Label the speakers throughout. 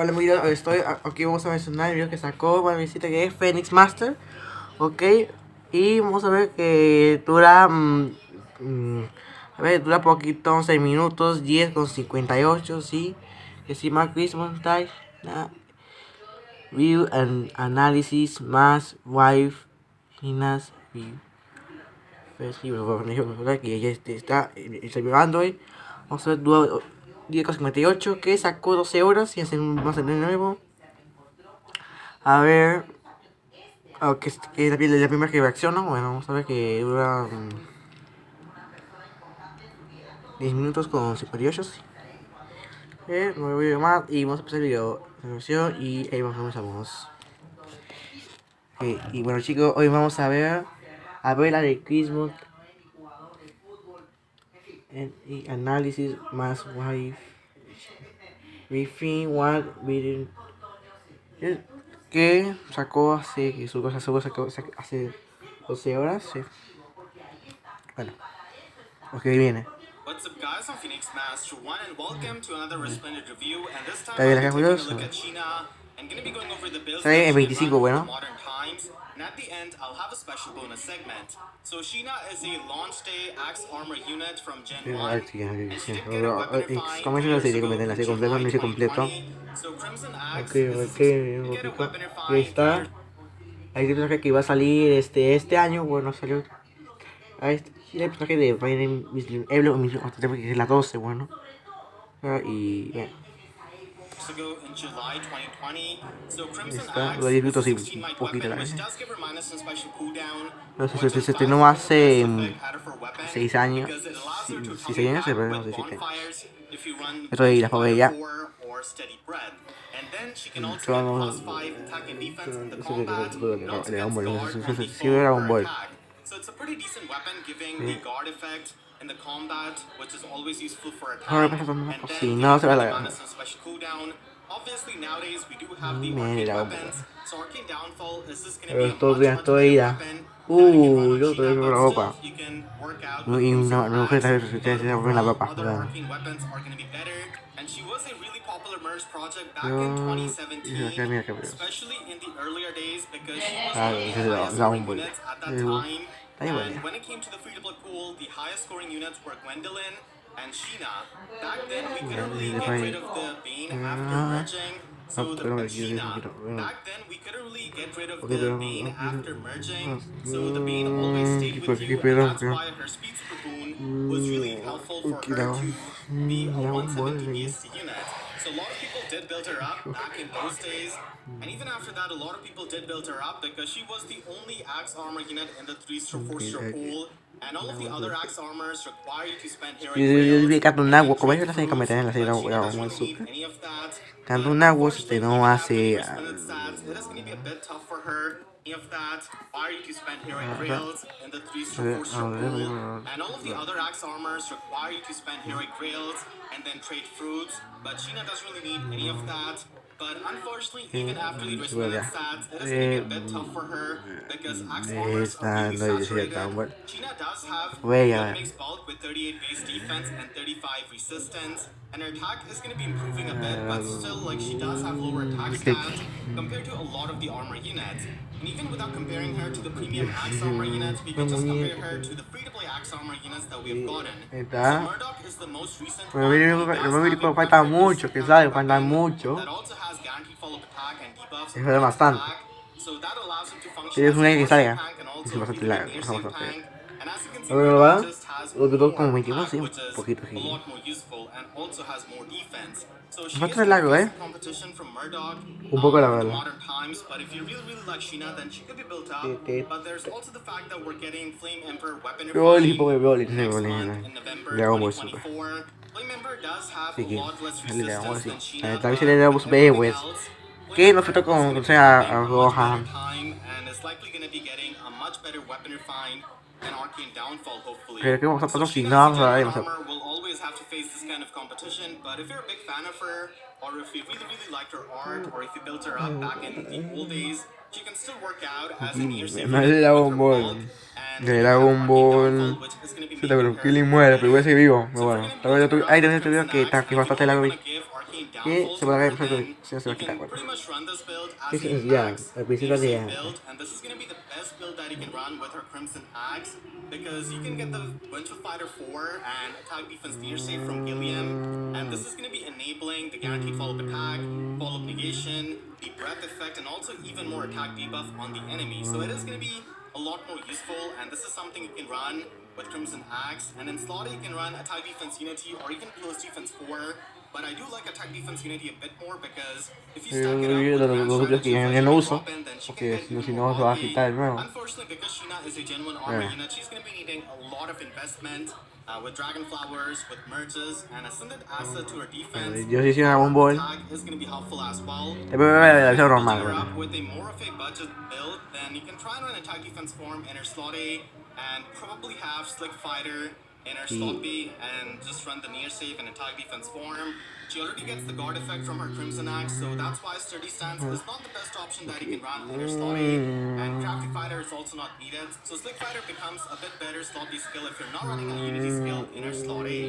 Speaker 1: Hola, mira, aquí vamos a mencionar el video que sacó una visita que es Phoenix Master, ok, y vamos a ver que dura, a ver, dura poquito, 11 minutos, 10:58, sí, que si más Christmas Time, View and Analysis más Wife, Hinas, View, Festival, que ya está Android, vamos a ver, dura 10:58, que sacó 12 horas y hacemos de nuevo. A ver, que es la primera que reacciona. Bueno, vamos a ver que dura 10 minutos con 58. Sí. No voy a más y vamos a empezar el video de versión y ahí comenzamos. Y bueno, chicos, hoy vamos a ver la de Christmas y análisis más wife briefing one video que sacó hace 12 horas. Sí. Bueno, ok, viene.
Speaker 2: What's up guys, I'm Phoenix Master 1 and welcome to another resplendent review, and this time
Speaker 1: Está bien,
Speaker 2: I'm taking a
Speaker 1: curioso.
Speaker 2: look at Sheena and gonna be going over the builds
Speaker 1: Está bien,
Speaker 2: that
Speaker 1: el
Speaker 2: she
Speaker 1: 25,
Speaker 2: run
Speaker 1: bueno.
Speaker 2: for modern times, and at the end I'll have a special bonus segment. So Sheena is a launch day axe armor unit from Gen 1, and she did get a weapon refined 2 years ago in July 2020. So Crimson Axe is a to get a weapon refined.
Speaker 1: Ahí está. Ahí el personaje que iba a salir este año, bueno, salió. El personaje de Fire Emblem, que es la 12, bueno. Y bueno.
Speaker 2: In July 2020, so Crimson
Speaker 1: Está,
Speaker 2: Axe
Speaker 1: lo
Speaker 2: is
Speaker 1: disfruto
Speaker 2: a
Speaker 1: así
Speaker 2: 16
Speaker 1: un
Speaker 2: might
Speaker 1: poquito
Speaker 2: weapon,
Speaker 1: la
Speaker 2: which
Speaker 1: vez.
Speaker 2: does give her minus some special cooldown,
Speaker 1: No sé,
Speaker 2: which
Speaker 1: se
Speaker 2: is
Speaker 1: estrenó hace 6 años.
Speaker 2: because it allows her to
Speaker 1: 6
Speaker 2: retaliate
Speaker 1: años, se
Speaker 2: back
Speaker 1: ve, no
Speaker 2: with
Speaker 1: sé si te.
Speaker 2: bonfires if you run
Speaker 1: Esto ahí, la pagué ya.
Speaker 2: or steady bread. And then she can also get plus 5 attack and defense in the combat, and also gets guard when default her attack. So it's a pretty decent weapon, giving the guard effect in the combat, which is always useful for attack, and then giving the minus some special cooldown. Obviously nowadays we do have the arcane weapons, so arcane downfall is just going to be a much better weapon that you can run on Sheena, but still you can work out with Crimson Axe, but overall other arcane weapons are going to be better, and she was a really popular merge project back in 2017, especially in the earlier days, because she was one of the highest scoring units at that time. And when it came to the free-to-play pool, the highest scoring units were Gwendolyn and Sheena. Back then, we couldn't really get rid of the Bane after merging. So the Sheena. Back then, we couldn't really get rid of the Bane after merging. So the Bane always stayed with you, and that's why her speed super boon was really helpful for her to be a 170 BST unit. So a lot of people did build her up back in those days, and even after that, a lot of people did build her up because she was the only axe armor unit in the 3-star 4-star pool, and all of the other axe armors require you to spend heroic rails, and then trade fruits, but she doesn't really need any of that. But unfortunately, even after the resplendent stats, it is going to be a bit tough for her. Of that, require you to spend heroic rails in the 3-star 4-star pool, and all of the other axe armors require you to spend heroic rails and then trade fruits, but Sheena doesn't really need any of that. But unfortunately, even after the resplendent stats, it is going to be a bit tough for her because axe armors are really saturated. Sheena does have good mixed bulk with 38 base defense and 35 resistance, and her attack is going to be improving a bit, but still, like, she does have lower attack stats compared to a lot of the armor units. And even without comparing her to the premium axe armor units, we can just compare her to the free-to-play axe armor units that we have gotten. So Murdoch is the most recent one.
Speaker 1: Falta mucho, que sabe, falta mucho.
Speaker 2: That also has guaranteed follow-up attack and debuffs
Speaker 1: Es bastante.
Speaker 2: attack. So that allows him to function
Speaker 1: Es
Speaker 2: as a
Speaker 1: una que
Speaker 2: force
Speaker 1: salga.
Speaker 2: tank and also
Speaker 1: Es bastante
Speaker 2: really
Speaker 1: larga,
Speaker 2: near
Speaker 1: es
Speaker 2: save
Speaker 1: bastante.
Speaker 2: tank. And as you can see,
Speaker 1: Ahora
Speaker 2: Murdoch
Speaker 1: va,
Speaker 2: just has
Speaker 1: lo que
Speaker 2: more
Speaker 1: como 21,
Speaker 2: attack,
Speaker 1: sí,
Speaker 2: which is
Speaker 1: poquito,
Speaker 2: a
Speaker 1: sí.
Speaker 2: lot more useful, and also has more defense. So she is
Speaker 1: Bastante
Speaker 2: going to
Speaker 1: largo,
Speaker 2: face competition from Murdoch
Speaker 1: Un poco la
Speaker 2: in the
Speaker 1: verdad.
Speaker 2: modern times, but if you really like Sheena, then she could be built up. But there's also the fact that we're getting Flame Emperor weapon refining next month in November 2024. Flame Emperor does have a lot less resistance than Sheena,
Speaker 1: También se le damos
Speaker 2: everything
Speaker 1: Bewes.
Speaker 2: else,
Speaker 1: Que nos falta con, o sea, a Rohan.
Speaker 2: and is likely going to be getting a much better weapon refined and arcane downfall, hopefully.
Speaker 1: Pero que vamos a
Speaker 2: So
Speaker 1: pasar
Speaker 2: Sheena,
Speaker 1: sin nada,
Speaker 2: as a
Speaker 1: vamos a
Speaker 2: Gen
Speaker 1: ver.
Speaker 2: 1 armor, will always have to face this kind of competition, but if you're a big fan of her, or if you really liked her art, or if you built her up back in the old days, she can still work out as an ear safe
Speaker 1: No es
Speaker 2: unit
Speaker 1: Dragon
Speaker 2: with her
Speaker 1: Ball.
Speaker 2: bulk, and
Speaker 1: De
Speaker 2: you have
Speaker 1: Dragon
Speaker 2: arcane
Speaker 1: Ball.
Speaker 2: downfall, which is going to be
Speaker 1: Se te
Speaker 2: making
Speaker 1: creo
Speaker 2: her
Speaker 1: que Killing muere, pero igual sigue vivo.
Speaker 2: So
Speaker 1: Pero
Speaker 2: if
Speaker 1: bueno,
Speaker 2: you're gonna build her up
Speaker 1: ahí
Speaker 2: with
Speaker 1: tenés este video
Speaker 2: Crimson
Speaker 1: que
Speaker 2: Axe,
Speaker 1: está
Speaker 2: and
Speaker 1: que
Speaker 2: if you
Speaker 1: bastante
Speaker 2: only
Speaker 1: largo.
Speaker 2: want to give Arcane
Speaker 1: Que
Speaker 2: Downfall
Speaker 1: se
Speaker 2: to
Speaker 1: va a
Speaker 2: her,
Speaker 1: caer,
Speaker 2: then
Speaker 1: se va
Speaker 2: you
Speaker 1: a quitar,
Speaker 2: can
Speaker 1: bueno.
Speaker 2: pretty much run this build
Speaker 1: Que
Speaker 2: as a
Speaker 1: ya,
Speaker 2: max
Speaker 1: al principio
Speaker 2: near save
Speaker 1: de.
Speaker 2: build, and this is going to be the best build that you can run with her Crimson Axe, because you can get the Winter Fighter 4 and attack defense near save from Helium, and this is going to be enabling the guaranteed follow-up attack, follow-up negation, the breath effect, and also even more attack debuff on the enemy. So it is going to be a lot more useful, and this is something you can run with Crimson Axe. And in Slaughter you can run attack defense Unity or even close defense 4, but I do like attack defense Unity a bit more, because if you stack it up with Grand
Speaker 1: Los últimos que
Speaker 2: Strategy of
Speaker 1: ya no
Speaker 2: Legendary
Speaker 1: uso.
Speaker 2: Robin, then she can
Speaker 1: Porque
Speaker 2: get
Speaker 1: si
Speaker 2: even more
Speaker 1: no se va a
Speaker 2: bulky.
Speaker 1: quitar de nuevo.
Speaker 2: Unfortunately, because Sheena is a genuine armor unit, she's going to be needing a lot of investment with Dragon Flowers, with merges, and Ascended Asset to her defense.
Speaker 1: Yo sí hice una
Speaker 2: Her
Speaker 1: bombón.
Speaker 2: attack is going to be helpful as well.
Speaker 1: La
Speaker 2: Building
Speaker 1: normal,
Speaker 2: her
Speaker 1: bueno.
Speaker 2: up with a more of a budget build, then you can try and run attack defense form in her slot A, and probably have Slick Fighter in her slot B, and just run the near save and attack defense form. She already gets the guard effect from her Crimson Axe, so that's why Sturdy Stance is not the best option that you can run in her slot A, and Crafty Fighter is also not needed. So Slick Fighter becomes a bit better slot B skill if you're not running a Unity skill in her slot A.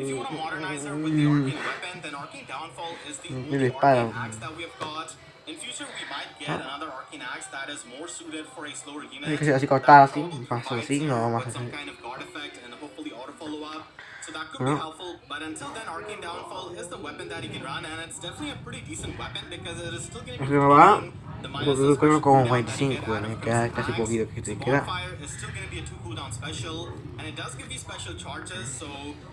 Speaker 2: If you want to modernize her with the Arcane Weapon, then Arcane Downfall is the only Arcane Axe that we have got. In future, we might get another Arcane Axe that is more suited for a slower unit,
Speaker 1: Así
Speaker 2: that
Speaker 1: cortada
Speaker 2: will
Speaker 1: así,
Speaker 2: probably
Speaker 1: más
Speaker 2: provide
Speaker 1: así, no
Speaker 2: her
Speaker 1: más
Speaker 2: with some
Speaker 1: así.
Speaker 2: kind of guard effect and hopefully auto follow-up. So that could be helpful, but until then, Arcane Downfall is the weapon that you can run, and it's definitely a pretty decent weapon, because it is still going to be repeating the minuses versus
Speaker 1: Con
Speaker 2: cooldown that you get
Speaker 1: 45,
Speaker 2: out of
Speaker 1: me
Speaker 2: Crimson
Speaker 1: queda casi
Speaker 2: Axe.
Speaker 1: poquito que
Speaker 2: So
Speaker 1: te queda.
Speaker 2: Bonfire is still going to be a 2 cooldown special, and it does give you special charges, so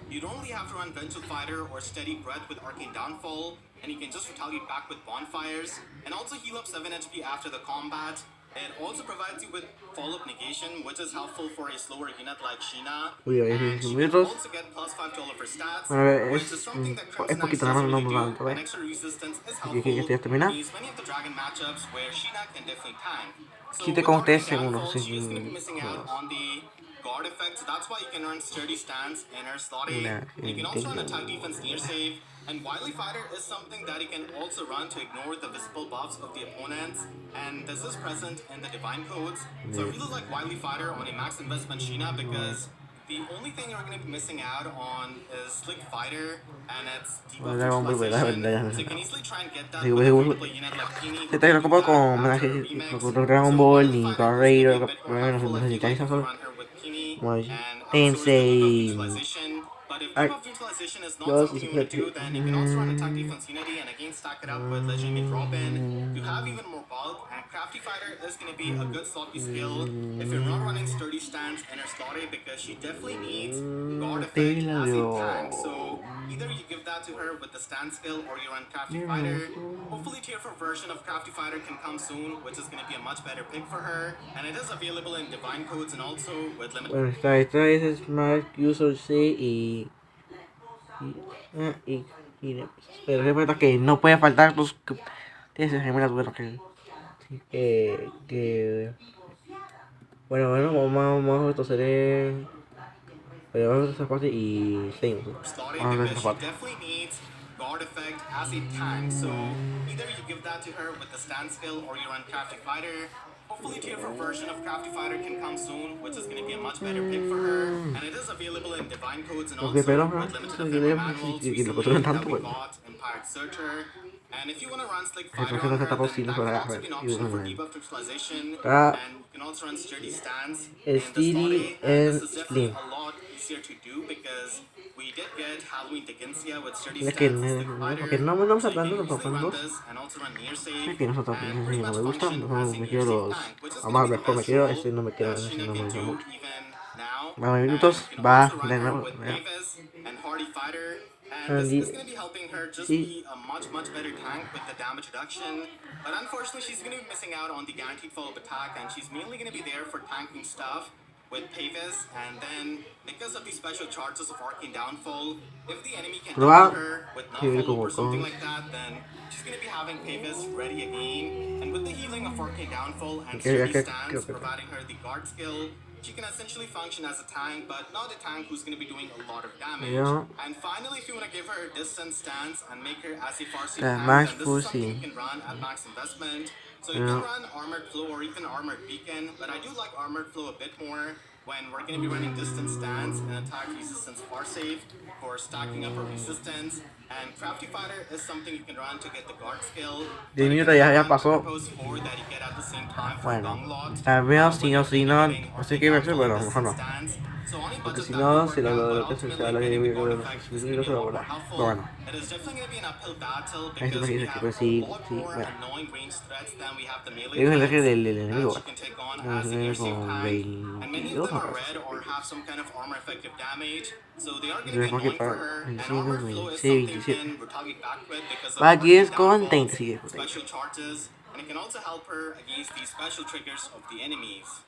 Speaker 2: you don't really have to run Vengeful Fighter or Steady Breath with Arcane Downfall, and you can just retaliate back with Bonfires, and also heal up 7 HP after the combat. It also provides you with follow-up negation, which is helpful for a slower unit like Sheena. And she can also get +5 to all of her stats, which is something that Crimson Axe doesn't really do. And extra resistance is helpful against many of the dragon matchups where Sheena can definitely tank. So with Arcane Downfall, she is going to be missing out on the guard effect, so that's why you can run Sturdy Stance in her slot A. And you can also run attack defense near save. And Wily Fighter is something that you can also run to ignore the visible buffs of the opponents, and this is present in the Divine Codes. So I really like Wily Fighter on a max investment Sheena, because the only thing you're going to be missing out on is Slick Fighter and its debuff neutralization. So you can easily try and get that with a free-to-play unit like Peony, who can do that after her remix.
Speaker 1: Dragon
Speaker 2: So
Speaker 1: Ball,
Speaker 2: Wily
Speaker 1: ni
Speaker 2: Fighter
Speaker 1: Power
Speaker 2: is going to be
Speaker 1: Raider,
Speaker 2: a bit more helpful if you like to run her with Peony and outsource the debuff
Speaker 1: Tensei.
Speaker 2: neutralization. But if debuff neutralization is not something you want to do, then you can also run attack defense Unity and again stack it up with Legendary Robin. You have even more bulk, and Crafty Fighter is going to be a good slot B skill if you're not running Sturdy Stance in her slot A, because she definitely needs guard effect as a tank. So either you give that to her with the stand skill, or you run Crafty Fighter. Hopefully tier 4 version of Crafty Fighter can come soon, which is going to be a much better pick for her, and it is available in Divine Codes and also with limited.
Speaker 1: Bueno, esta es Smart User C pero recuerda que no puede faltar los que tienes gemelas, bueno que bueno, vamos a retroceder, pero vamos a esa parte y seguimos. Vamos a ver esa parte.
Speaker 2: Guard effect as a tank, so either you give that to her with the stand skill, or you run Crafty Fighter. Hopefully tier 4 version of Crafty Fighter can come soon, which is going to be a much better pick for her, and it is available in Divine Codes and also with limited ephemeral manuals recently that we bought Empired Searcher. And if you want to run Slick Fighter on her, then that can also be an option for debuff neutralization, and you can also run Sturdy Stance in the slot A, and this is definitely a lot easier to do, because we did get Halloween Dickensia with Sturdy Stance and Slick Fighter, so you can easily run this and also run near save, and pretty much function as a near save tank, which is going to be the best role that Sheena can do even now. And you can also run her with Mavis and Hardy Fighter, and this is going to be helping her just be a much better tank with the damage reduction. But unfortunately, she's going to be missing out on the guaranteed follow-up attack, and she's mainly going to be there for tanking stuff with Pavis, and then because of the special charges of Arcane Downfall, if the enemy can double her with not follow-up or something like that, then she's going to be having Pavis ready again, and with the healing of Arcane Downfall and Sturdy Stance providing her the guard skill, she can essentially function as a tank, but not a tank who's going to be doing a lot of damage. And finally, if you want to give her a distance stance and make her as a far-safe tank, then this is something you can run at max investment. So you can run Armored Flow or even Armored Beacon, but I do like Armored Flow a bit more when we're going to be running distance stance and attack resistance far safe for stacking up our resistance. And Crafty Fighter is something you can run to get the guard skill,
Speaker 1: 10
Speaker 2: but if you
Speaker 1: minutos
Speaker 2: do
Speaker 1: ya
Speaker 2: run a
Speaker 1: pasó.
Speaker 2: proposed 4 that you get at the same time for
Speaker 1: Bueno,
Speaker 2: Gong Lot,
Speaker 1: también
Speaker 2: where you're going
Speaker 1: si
Speaker 2: to be
Speaker 1: no,
Speaker 2: getting
Speaker 1: no sé
Speaker 2: Orchid
Speaker 1: qué versión,
Speaker 2: Gamble
Speaker 1: bueno,
Speaker 2: in
Speaker 1: mejor
Speaker 2: distance
Speaker 1: no.
Speaker 2: stance. So any
Speaker 1: Porque
Speaker 2: budget
Speaker 1: si
Speaker 2: that could
Speaker 1: no,
Speaker 2: work
Speaker 1: si
Speaker 2: out, but
Speaker 1: lo que se
Speaker 2: ultimately
Speaker 1: habla
Speaker 2: getting the guard
Speaker 1: de
Speaker 2: effect is
Speaker 1: los
Speaker 2: going to be a
Speaker 1: minutos,
Speaker 2: lot more
Speaker 1: bueno, pero
Speaker 2: helpful.
Speaker 1: bueno.
Speaker 2: It is definitely going to be an uphill battle
Speaker 1: Ahí se
Speaker 2: because we
Speaker 1: imagina que
Speaker 2: have
Speaker 1: pues
Speaker 2: a
Speaker 1: sí,
Speaker 2: lot
Speaker 1: sí,
Speaker 2: more
Speaker 1: bueno.
Speaker 2: annoying ranged threats than we have the melee
Speaker 1: Hay un mensaje
Speaker 2: threats
Speaker 1: del
Speaker 2: that
Speaker 1: enemigo,
Speaker 2: you
Speaker 1: bueno.
Speaker 2: can take on
Speaker 1: Vamos
Speaker 2: as
Speaker 1: a
Speaker 2: a
Speaker 1: ver
Speaker 2: gear safe
Speaker 1: con
Speaker 2: tank, and many of
Speaker 1: 22,
Speaker 2: them
Speaker 1: me
Speaker 2: are
Speaker 1: parece,
Speaker 2: red
Speaker 1: sí,
Speaker 2: or
Speaker 1: 22.
Speaker 2: have some kind of armor effective damage, so they are going to be
Speaker 1: Entonces, ¿por qué
Speaker 2: annoying for
Speaker 1: para
Speaker 2: her, and
Speaker 1: 25,
Speaker 2: armor flow is
Speaker 1: 26,
Speaker 2: something you
Speaker 1: 27?
Speaker 2: can retaliate back with because of
Speaker 1: Va
Speaker 2: arcane
Speaker 1: 10 con 30,
Speaker 2: downfalls,
Speaker 1: sigue con 30.
Speaker 2: special charges, and it can also help her against the special triggers of the enemies.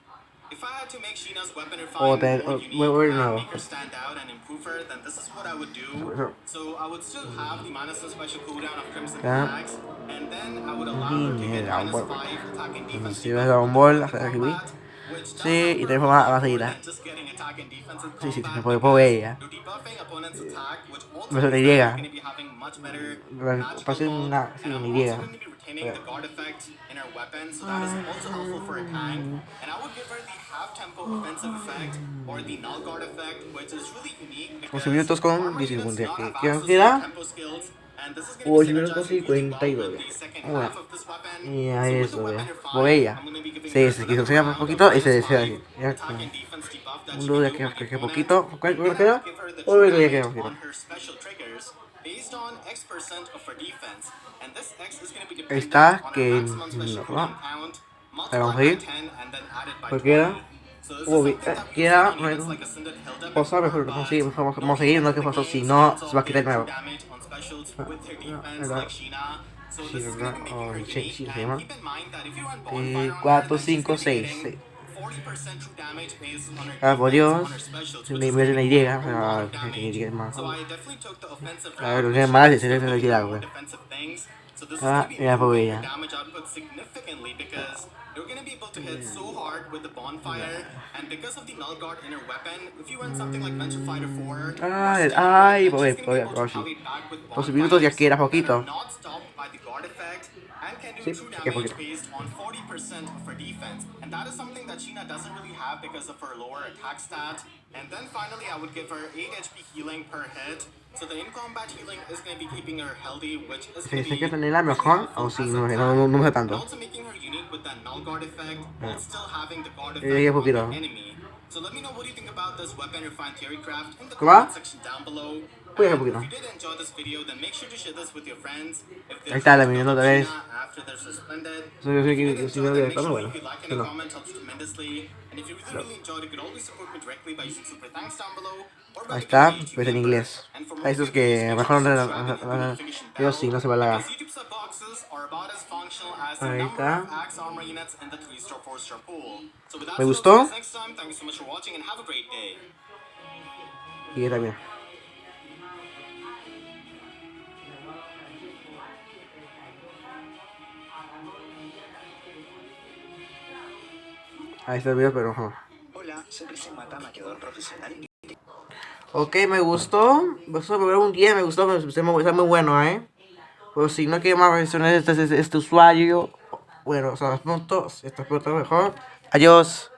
Speaker 2: If I had to make Sheena's weapon refine more unique
Speaker 1: Voy de
Speaker 2: and
Speaker 1: nuevo.
Speaker 2: make her stand out and improve her, then this is what I would do.
Speaker 1: Eso.
Speaker 2: So I would still have the -1 special cooldown of Crimson
Speaker 1: Ya.
Speaker 2: Axe, and then I would allow her to
Speaker 1: Y
Speaker 2: get
Speaker 1: Dragon Ball, bueno.
Speaker 2: -5 attack and
Speaker 1: Bueno,
Speaker 2: defense
Speaker 1: si ves
Speaker 2: debuff
Speaker 1: Dragon
Speaker 2: whenever
Speaker 1: Ball,
Speaker 2: in the
Speaker 1: hasta aquí.
Speaker 2: combat, which does
Speaker 1: Sí,
Speaker 2: help
Speaker 1: y
Speaker 2: her
Speaker 1: tenemos
Speaker 2: a lot
Speaker 1: más
Speaker 2: more
Speaker 1: seguida.
Speaker 2: than just getting attack and defense in
Speaker 1: Sí, sí,
Speaker 2: combat
Speaker 1: puedo
Speaker 2: because
Speaker 1: ella.
Speaker 2: you're debuffing opponent's attack, which also
Speaker 1: Me suena
Speaker 2: means
Speaker 1: Y.
Speaker 2: that you're going to be having much better magical
Speaker 1: Parece
Speaker 2: bulk,
Speaker 1: una, sí,
Speaker 2: and I'm
Speaker 1: una
Speaker 2: also
Speaker 1: Y.
Speaker 2: going to be retaining the guard effect in her weapon, so that is also helpful for a tank, and I would give her the half tempo offensive effect or the null guard effect, which is really unique
Speaker 1: 11
Speaker 2: because
Speaker 1: minutos con
Speaker 2: armor
Speaker 1: 19.
Speaker 2: units do not have
Speaker 1: ¿Qué
Speaker 2: access to the
Speaker 1: queda?
Speaker 2: tempo skills, and this is going to be
Speaker 1: 8 minutos con
Speaker 2: synergizing really well
Speaker 1: 52
Speaker 2: with
Speaker 1: ya.
Speaker 2: the second
Speaker 1: Bueno,
Speaker 2: half of this weapon.
Speaker 1: y a
Speaker 2: So with the
Speaker 1: eso,
Speaker 2: weapon
Speaker 1: ya. Por
Speaker 2: refined,
Speaker 1: ella.
Speaker 2: I'm going to be giving her
Speaker 1: Se
Speaker 2: another
Speaker 1: enseña un
Speaker 2: round of
Speaker 1: poquito y se
Speaker 2: -5
Speaker 1: ya.
Speaker 2: attack and defense debuff that she
Speaker 1: Uno
Speaker 2: can
Speaker 1: ya
Speaker 2: do on the
Speaker 1: queda
Speaker 2: opponent,
Speaker 1: poquito.
Speaker 2: and
Speaker 1: ¿Cuánto
Speaker 2: then I
Speaker 1: queda?
Speaker 2: would give her the true
Speaker 1: Uno ya
Speaker 2: damage
Speaker 1: queda poquito.
Speaker 2: on her special triggers based on X% of her defense, and this X is going to be
Speaker 1: Ahí
Speaker 2: dependent
Speaker 1: está,
Speaker 2: on her
Speaker 1: que
Speaker 2: maximum special
Speaker 1: no.
Speaker 2: cooldown count,
Speaker 1: Vamos
Speaker 2: multiplied
Speaker 1: a
Speaker 2: by
Speaker 1: ir.
Speaker 2: 10 and then added by
Speaker 1: Pues queda.
Speaker 2: 20. So this is something that we've seen
Speaker 1: Queda.
Speaker 2: on units like Ascended Hilda
Speaker 1: Pausa,
Speaker 2: before,
Speaker 1: mejor
Speaker 2: but
Speaker 1: vamos a seguir,
Speaker 2: no
Speaker 1: vamos a seguir,
Speaker 2: unit
Speaker 1: no
Speaker 2: in
Speaker 1: que
Speaker 2: the
Speaker 1: pasó,
Speaker 2: game
Speaker 1: si no
Speaker 2: stands
Speaker 1: se va
Speaker 2: off
Speaker 1: a quitar
Speaker 2: getting
Speaker 1: de
Speaker 2: true
Speaker 1: nuevo.
Speaker 2: damage on specials with her defense
Speaker 1: Era
Speaker 2: like Sheena. So this is going to be making her
Speaker 1: Che,
Speaker 2: unique,
Speaker 1: sí, se
Speaker 2: and
Speaker 1: llama.
Speaker 2: keep in mind that if you run Bonfire on her,
Speaker 1: 4,
Speaker 2: then she's
Speaker 1: 5,
Speaker 2: going to be
Speaker 1: 6.
Speaker 2: getting 40% true damage based on her
Speaker 1: Ah, por
Speaker 2: defense
Speaker 1: Dios.
Speaker 2: on her specials,
Speaker 1: Se
Speaker 2: which
Speaker 1: me
Speaker 2: is going to
Speaker 1: mete
Speaker 2: be
Speaker 1: una Y,
Speaker 2: doing
Speaker 1: o
Speaker 2: a lot of
Speaker 1: sea, que
Speaker 2: damage.
Speaker 1: es más.
Speaker 2: So I definitely took the offensive
Speaker 1: A ver,
Speaker 2: route,
Speaker 1: lo
Speaker 2: which
Speaker 1: que más
Speaker 2: is
Speaker 1: se le
Speaker 2: definitely doing
Speaker 1: tirar,
Speaker 2: more
Speaker 1: güey.
Speaker 2: defensive things. So this is going
Speaker 1: Ah,
Speaker 2: to be
Speaker 1: ya por
Speaker 2: moving her
Speaker 1: ella.
Speaker 2: damage output significantly because you're going to be able to hit so hard with the Bonfire, and because of the null guard in her weapon, if you run something like Venture Fighter 4,
Speaker 1: Ay,
Speaker 2: Rusty,
Speaker 1: ay,
Speaker 2: then she's going to be able to
Speaker 1: sí.
Speaker 2: retaliate back with
Speaker 1: 12 minutos ya
Speaker 2: Bonfires
Speaker 1: queda
Speaker 2: that are
Speaker 1: poquito.
Speaker 2: not stopped by the guard effect and can do
Speaker 1: Sí,
Speaker 2: true
Speaker 1: sí queda
Speaker 2: damage
Speaker 1: poquito.
Speaker 2: based on 40% of her defense. And that is something that Sheena doesn't really have because of her lower attack stat. And then finally, I would give her 8 HP healing per hit. So the in-combat healing is going to be keeping her healthy, which is going to
Speaker 1: ¿Se
Speaker 2: be
Speaker 1: que tenerla
Speaker 2: really
Speaker 1: mejor?
Speaker 2: helpful
Speaker 1: O si
Speaker 2: as a
Speaker 1: no,
Speaker 2: tank.
Speaker 1: no sé
Speaker 2: And
Speaker 1: tanto.
Speaker 2: also making her unique with that null guard effect while still having the guard
Speaker 1: Ya
Speaker 2: effect on
Speaker 1: poquito.
Speaker 2: the enemy. So let me know what you think about this weapon refined theorycraft in the
Speaker 1: ¿Qué va?
Speaker 2: comment section down below.
Speaker 1: Pues ya
Speaker 2: And
Speaker 1: poquito.
Speaker 2: if you did enjoy this video, then make sure to share this with your friends. If
Speaker 1: Ahí
Speaker 2: they're
Speaker 1: está,
Speaker 2: trying
Speaker 1: la
Speaker 2: to build
Speaker 1: mirando
Speaker 2: up
Speaker 1: otra vez.
Speaker 2: Sheena after they're suspended.
Speaker 1: Yo sé
Speaker 2: If you did
Speaker 1: que si
Speaker 2: enjoy,
Speaker 1: no
Speaker 2: then
Speaker 1: de
Speaker 2: make sure
Speaker 1: tono,
Speaker 2: to
Speaker 1: bueno.
Speaker 2: leave a like
Speaker 1: Si
Speaker 2: and a
Speaker 1: no.
Speaker 2: comment helps tremendously. And if you really, really enjoyed, you could always support me directly by using super thanks down below or by
Speaker 1: Ahí
Speaker 2: becoming a
Speaker 1: está,
Speaker 2: YouTube
Speaker 1: pues en
Speaker 2: member.
Speaker 1: inglés.
Speaker 2: And for
Speaker 1: A
Speaker 2: more
Speaker 1: esos
Speaker 2: videos,
Speaker 1: que
Speaker 2: make sure
Speaker 1: mejor
Speaker 2: to subscribe and hit the notification
Speaker 1: yo
Speaker 2: bell
Speaker 1: sí, no se va a lagar.
Speaker 2: because YouTube sub boxes are about as functional as the
Speaker 1: Ahí
Speaker 2: number of
Speaker 1: está.
Speaker 2: axe armor units in the 3-star, 4-star pool. So with that,
Speaker 1: ¿Me
Speaker 2: I'll see you
Speaker 1: gustó?
Speaker 2: guys next time. Thank you so much for watching and have a great day.
Speaker 1: Y yo también. Ahí está el video, pero no.
Speaker 3: Hola, soy Cristian Mata, maquillador profesional.
Speaker 1: Ok, me gustó. Me gustó, me un 10, me gustó, está muy bueno, Pues si no quiere más versiones de este usuario, bueno, o sea, pronto, esto es pronto mejor. Adiós.